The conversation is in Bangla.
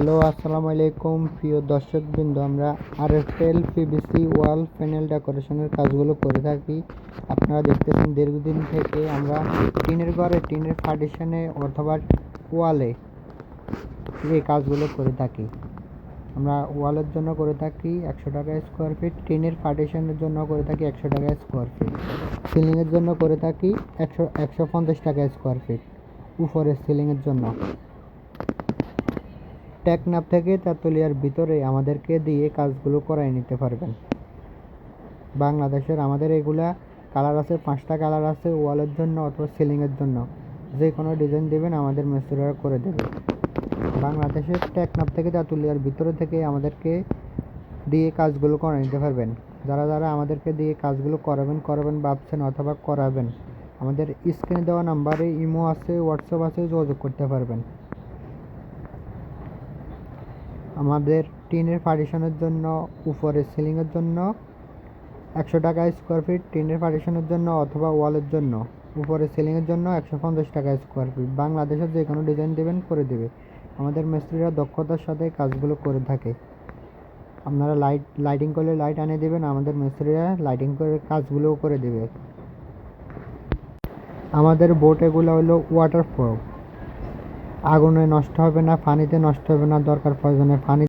হ্যালো, আসসালামু আলাইকুম প্রিয় দর্শকবৃন্দ। আমরা আরএফএল পিভিসি ওয়াল প্যানেল ডেকোরেশনের কাজগুলো করে থাকি। আপনারা দেখতেছেন দীর্ঘদিন থেকে আমরা টিনের ঘরে টিনের পার্টিশনে অথবা ওয়ালে এই কাজগুলো করে থাকি। আমরা ওয়ালের জন্য করে থাকি 100 টাকা স্কোয়ার ফিট, টিনের পার্টিশনের জন্য করে থাকি 100 টাকা স্কোয়ার ফিট, সিলিংয়ের জন্য করে থাকি 150 টাকা স্কোয়ার ফিট উপরের সিলিংয়ের জন্য। টেকনাফ থেকে তেঁতুলিয়ার ভিতরে আমাদেরকে দিয়ে কাজগুলো করাই নিতে পারবেন। বাংলাদেশের আমাদের এগুলা কালার আছে, 5টা কালার আছে ওয়ালের জন্য অথবা সিলিংয়ের জন্য। যে কোনো ডিজাইন দেবেন আমাদের মিস্ত্রিরা করে দেবে। বাংলাদেশের টেকনাফ থেকে তেঁতুলিয়ার ভিতরে থেকে আমাদেরকে দিয়ে কাজগুলো করে নিতে পারবেন। যারা যারা আমাদেরকে দিয়ে কাজগুলো করাবেন ভাবছেন অথবা করাবেন, আমাদের স্ক্রিনে দেওয়া নাম্বারে ইমো আছে, হোয়াটসঅ্যাপ আছে, যোগাযোগ করতে পারবেন। আমাদের টিনের পার্টিশনের জন্য উপরে সিলিংয়ের জন্য 100 টাকা স্কোয়ার ফিট, টিনের পার্টিশনের জন্য অথবা ওয়ালের জন্য উপরে সিলিংয়ের জন্য 150 টাকা স্কোয়ার ফিট। বাংলাদেশের যে কোনো ডিজাইন দেবেন করে দেবে। আমাদের মিস্ত্রিরা দক্ষতার সাথে কাজগুলো করে থাকে। আপনারা লাইটিং করলে লাইট আনে দেবেন, আমাদের মিস্ত্রিরা লাইটিং করে কাজগুলোও করে দেবে। আমাদের বোট এগুলো হলো ওয়াটারপ্রুফ, আগুনে নষ্ট হবে না, পানিতে নষ্ট হবে না, দরকার প্রয়োজনে পানি